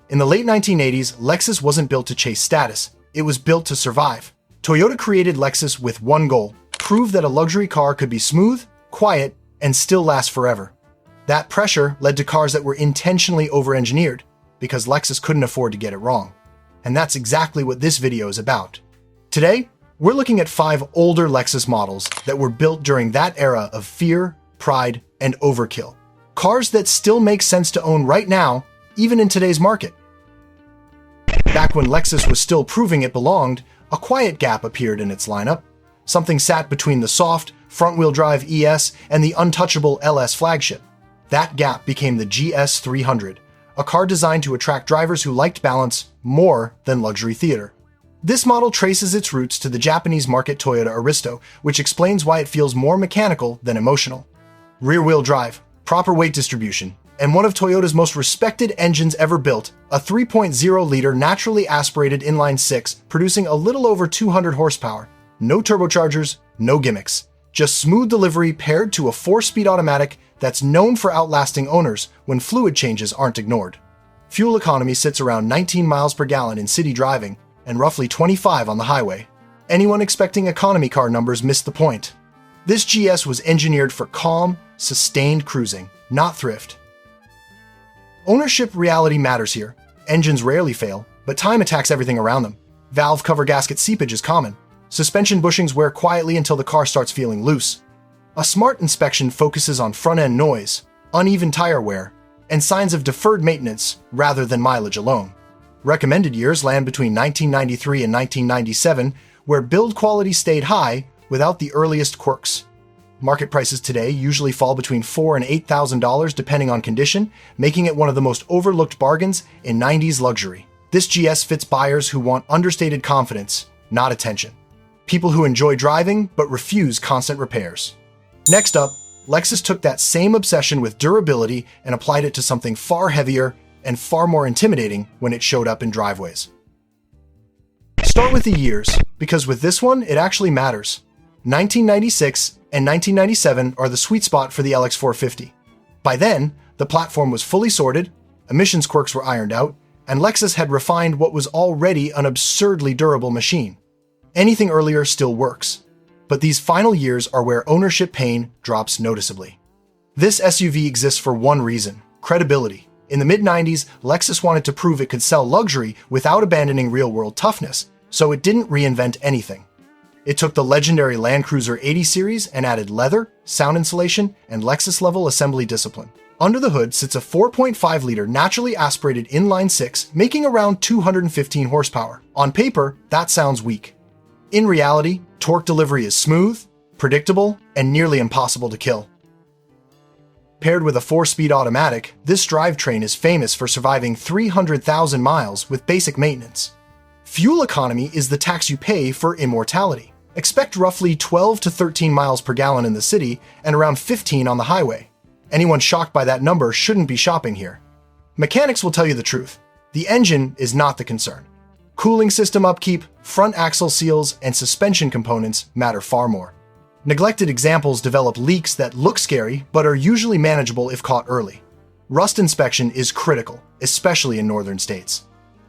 In the late 1980s, Lexus wasn't built to chase status, it was built to survive. Toyota created Lexus with one goal: prove that a luxury car could be smooth, quiet, and still last forever. That pressure led to cars that were intentionally over-engineered, because Lexus couldn't afford to get it wrong. And that's exactly what this video is about. Today, we're looking at 5 older Lexus models that were built during that era of fear, pride, and overkill. Cars that still make sense to own right now, even in today's market. Back when Lexus was still proving it belonged, a quiet gap appeared in its lineup. Something sat between the soft, front-wheel drive ES and the untouchable LS flagship. That gap became the GS 300, a car designed to attract drivers who liked balance more than luxury theater. This model traces its roots to the Japanese market Toyota Aristo, which explains why it feels more mechanical than emotional. Rear-wheel drive, proper weight distribution, and one of Toyota's most respected engines ever built, a 3.0-liter naturally aspirated inline-6 producing a little over 200 horsepower. No turbochargers, no gimmicks. Just smooth delivery paired to a 4-speed automatic that's known for outlasting owners when fluid changes aren't ignored. Fuel economy sits around 19 miles per gallon in city driving and roughly 25 on the highway. Anyone expecting economy car numbers missed the point. This GS was engineered for calm, sustained cruising, not thrift. Ownership reality matters here. Engines rarely fail, but time attacks everything around them. Valve cover gasket seepage is common. Suspension bushings wear quietly until the car starts feeling loose. A smart inspection focuses on front-end noise, uneven tire wear, and signs of deferred maintenance rather than mileage alone. Recommended years land between 1993 and 1997, where build quality stayed high without the earliest quirks. Market prices today usually fall between $4,000 and $8,000 depending on condition, making it one of the most overlooked bargains in 90s luxury. This GS fits buyers who want understated confidence, not attention. People who enjoy driving but refuse constant repairs. Next up, Lexus took that same obsession with durability and applied it to something far heavier and far more intimidating when it showed up in driveways. Start with the years, because with this one, it actually matters. 1996 and 1997 are the sweet spot for the LX 450. By then, the platform was fully sorted, emissions quirks were ironed out, and Lexus had refined what was already an absurdly durable machine. Anything earlier still works, but these final years are where ownership pain drops noticeably. This SUV exists for one reason: credibility. In the mid-90s, Lexus wanted to prove it could sell luxury without abandoning real-world toughness, so it didn't reinvent anything. It took the legendary Land Cruiser 80 series and added leather, sound insulation, and Lexus-level assembly discipline. Under the hood sits a 4.5-liter naturally aspirated inline-6, making around 215 horsepower. On paper, that sounds weak. In reality, torque delivery is smooth, predictable, and nearly impossible to kill. Paired with a 4-speed automatic, this drivetrain is famous for surviving 300,000 miles with basic maintenance. Fuel economy is the tax you pay for immortality. Expect roughly 12 to 13 miles per gallon in the city and around 15 on the highway. Anyone shocked by that number shouldn't be shopping here. Mechanics will tell you the truth. The engine is not the concern. Cooling system upkeep, front axle seals, and suspension components matter far more. Neglected examples develop leaks that look scary but are usually manageable if caught early. Rust inspection is critical, especially in northern states.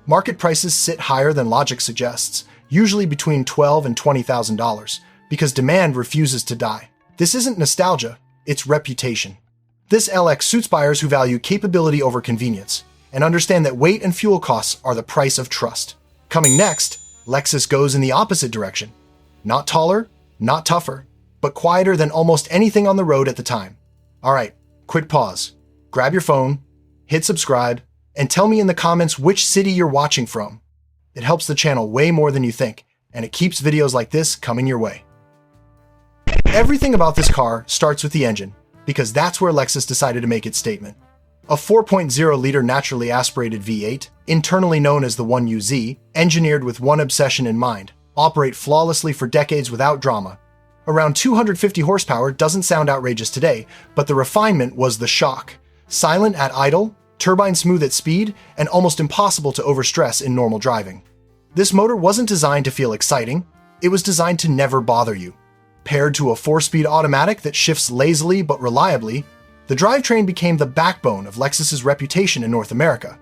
Market prices sit higher than logic suggests, usually between $12,000 and $20,000, because demand refuses to die. This isn't nostalgia, it's reputation. This LX suits buyers who value capability over convenience, and understand that weight and fuel costs are the price of trust. Coming next, Lexus goes in the opposite direction. Not taller, not tougher, but quieter than almost anything on the road at the time. Alright, quick pause. Grab your phone, hit subscribe, and tell me in the comments which city you're watching from. It helps the channel way more than you think, and it keeps videos like this coming your way. Everything about this car starts with the engine, because that's where Lexus decided to make its statement. A 4.0-liter naturally aspirated V8, internally known as the 1UZ, engineered with one obsession in mind: operate flawlessly for decades without drama. Around 250 horsepower doesn't sound outrageous today, but the refinement was the shock. Silent at idle, turbine smooth at speed, and almost impossible to overstress in normal driving. This motor wasn't designed to feel exciting, it was designed to never bother you. Paired to a 4-speed automatic that shifts lazily but reliably, the drivetrain became the backbone of Lexus's reputation in North America.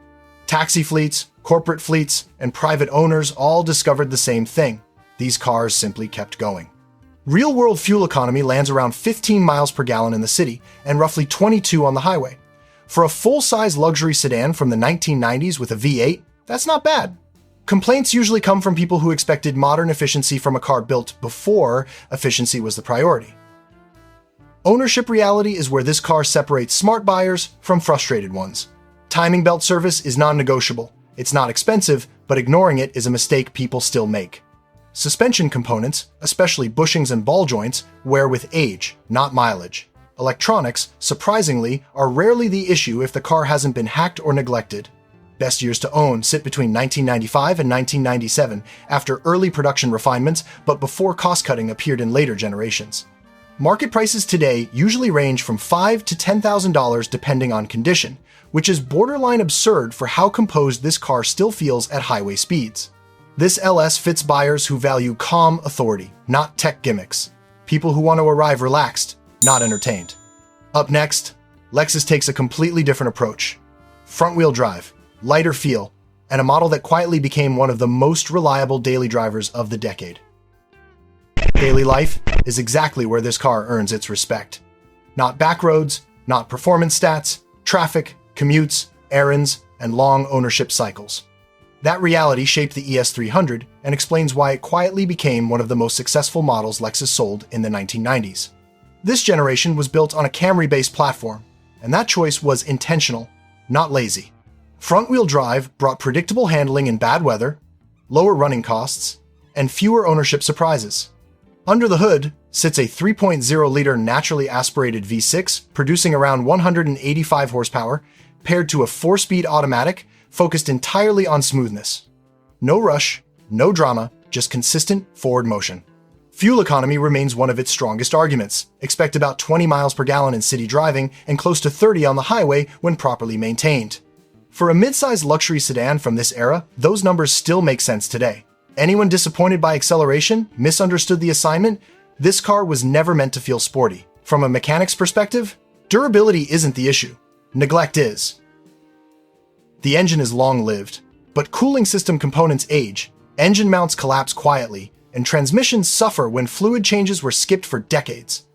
Taxi fleets, corporate fleets, and private owners all discovered the same thing. These cars simply kept going. Real-world fuel economy lands around 15 miles per gallon in the city and roughly 22 on the highway. For a full-size luxury sedan from the 1990s with a V8, that's not bad. Complaints usually come from people who expected modern efficiency from a car built before efficiency was the priority. Ownership reality is where this car separates smart buyers from frustrated ones. Timing belt service is non-negotiable. It's not expensive, but ignoring it is a mistake people still make. Suspension components, especially bushings and ball joints, wear with age, not mileage. Electronics, surprisingly, are rarely the issue if the car hasn't been hacked or neglected. Best years to own sit between 1995 and 1997, after early production refinements, but before cost-cutting appeared in later generations. Market prices today usually range from $5,000 to $10,000 depending on condition, which is borderline absurd for how composed this car still feels at highway speeds. This LS fits buyers who value calm authority, not tech gimmicks. People who want to arrive relaxed, not entertained. Up next, Lexus takes a completely different approach. Front-wheel drive, lighter feel, and a model that quietly became one of the most reliable daily drivers of the decade. Daily life is exactly where this car earns its respect. Not back roads, not performance stats, traffic, commutes, errands, and long ownership cycles. That reality shaped the ES300 and explains why it quietly became one of the most successful models Lexus sold in the 1990s. This generation was built on a Camry-based platform, and that choice was intentional, not lazy. Front-wheel drive brought predictable handling in bad weather, lower running costs, and fewer ownership surprises. Under the hood sits a 3.0-liter naturally aspirated V6 producing around 185 horsepower, paired to a 4-speed automatic focused entirely on smoothness. No rush, no drama, just consistent forward motion. Fuel economy remains one of its strongest arguments. Expect about 20 miles per gallon in city driving and close to 30 on the highway when properly maintained. For a mid-sized luxury sedan from this era, those numbers still make sense today. Anyone disappointed by acceleration, misunderstood the assignment? This car was never meant to feel sporty. From a mechanic's perspective, durability isn't the issue. Neglect is. The engine is long-lived, but cooling system components age, engine mounts collapse quietly, and transmissions suffer when fluid changes were skipped for decades.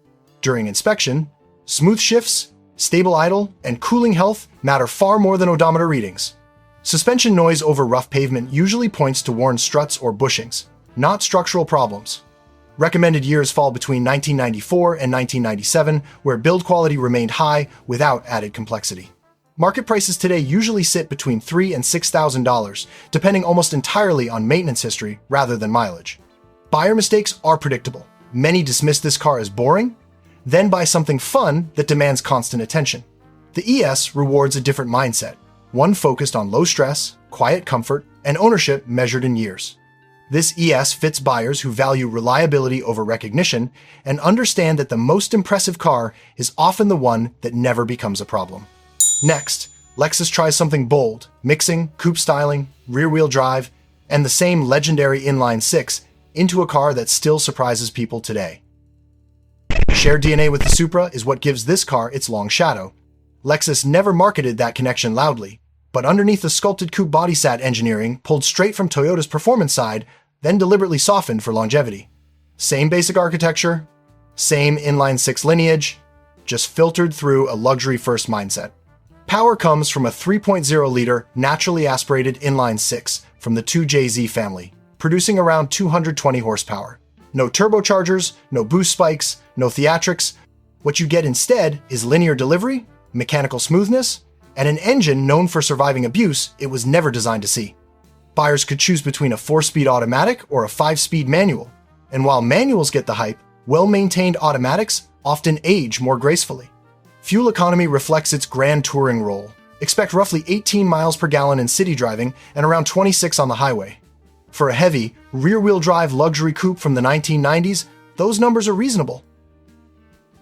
During inspection, smooth shifts, stable idle, and cooling health matter far more than odometer readings. Suspension noise over rough pavement usually points to worn struts or bushings, not structural problems. Recommended years fall between 1994 and 1997, where build quality remained high without added complexity. Market prices today usually sit between $3,000 and $6,000, depending almost entirely on maintenance history rather than mileage. Buyer mistakes are predictable. Many dismiss this car as boring, then buy something fun that demands constant attention. The ES rewards a different mindset, one focused on low stress, quiet comfort, and ownership measured in years. This ES fits buyers who value reliability over recognition and understand that the most impressive car is often the one that never becomes a problem. Next, Lexus tries something bold, mixing coupe styling, rear-wheel drive, and the same legendary inline-six into a car that still surprises people today. Shared DNA with the Supra is what gives this car its long shadow. Lexus never marketed that connection loudly, but underneath the sculpted coupe bodysat engineering pulled straight from Toyota's performance side, then deliberately softened for longevity. Same basic architecture, same inline-six lineage, just filtered through a luxury-first mindset. Power comes from a 3.0-liter naturally aspirated inline-six from the 2JZ family, producing around 220 horsepower. No turbochargers, no boost spikes, no theatrics. What you get instead is linear delivery, mechanical smoothness, and an engine known for surviving abuse it was never designed to see. Buyers could choose between a 4-speed automatic or a 5-speed manual, and while manuals get the hype, well-maintained automatics often age more gracefully. Fuel economy reflects its grand touring role. Expect roughly 18 miles per gallon in city driving and around 26 on the highway. For a heavy, rear-wheel drive luxury coupe from the 1990s, those numbers are reasonable.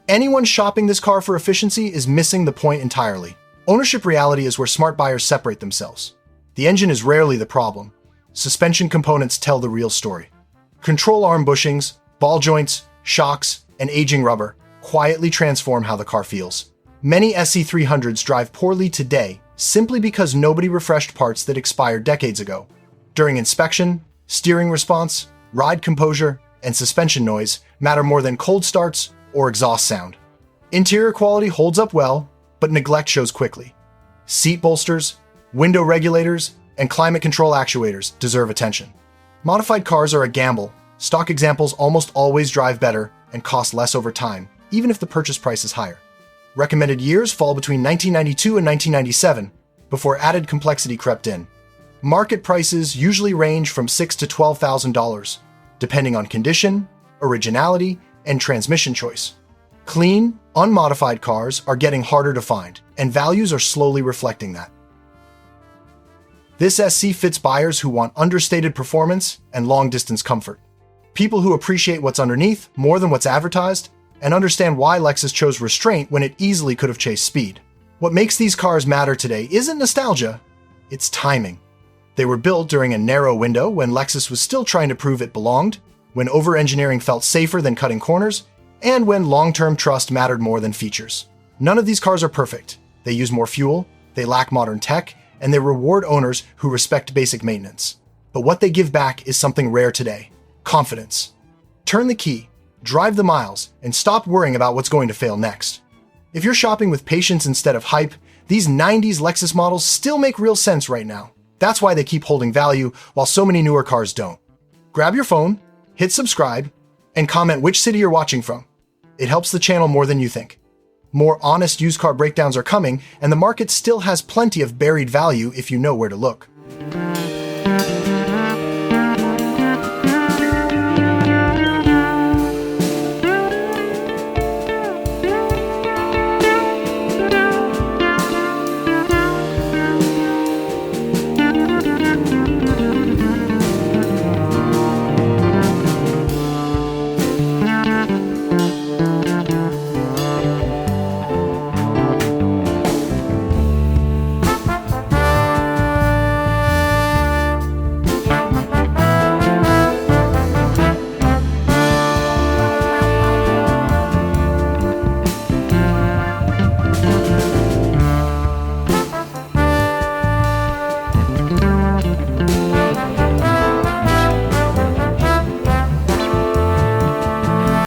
Anyone shopping this car for efficiency is missing the point entirely. Ownership reality is where smart buyers separate themselves. The engine is rarely the problem. Suspension components tell the real story. Control arm bushings, ball joints, shocks, and aging rubber quietly transform how the car feels. Many SC300s drive poorly today simply because nobody refreshed parts that expired decades ago. During inspection, steering response, ride composure, and suspension noise matter more than cold starts or exhaust sound. Interior quality holds up well, but neglect shows quickly. Seat bolsters, window regulators, and climate control actuators deserve attention. Modified cars are a gamble. Stock examples almost always drive better and cost less over time, even if the purchase price is higher. Recommended years fall between 1992 and 1997, before added complexity crept in. Market prices usually range from $6,000 to $12,000, depending on condition, originality, and transmission choice. Clean, unmodified cars are getting harder to find, and values are slowly reflecting that. This SC fits buyers who want understated performance and long-distance comfort. People who appreciate what's underneath more than what's advertised, and understand why Lexus chose restraint when it easily could have chased speed. What makes these cars matter today isn't nostalgia, it's timing. They were built during a narrow window when Lexus was still trying to prove it belonged, when over-engineering felt safer than cutting corners, and when long-term trust mattered more than features. None of these cars are perfect. They use more fuel, they lack modern tech, and they reward owners who respect basic maintenance. But what they give back is something rare today: confidence. Turn the key, drive the miles, and stop worrying about what's going to fail next. If you're shopping with patience instead of hype, these 90s Lexus models still make real sense right now. That's why they keep holding value while so many newer cars don't. Grab your phone, hit subscribe, and comment which city you're watching from. It helps the channel more than you think. More honest used car breakdowns are coming, and the market still has plenty of buried value if you know where to look.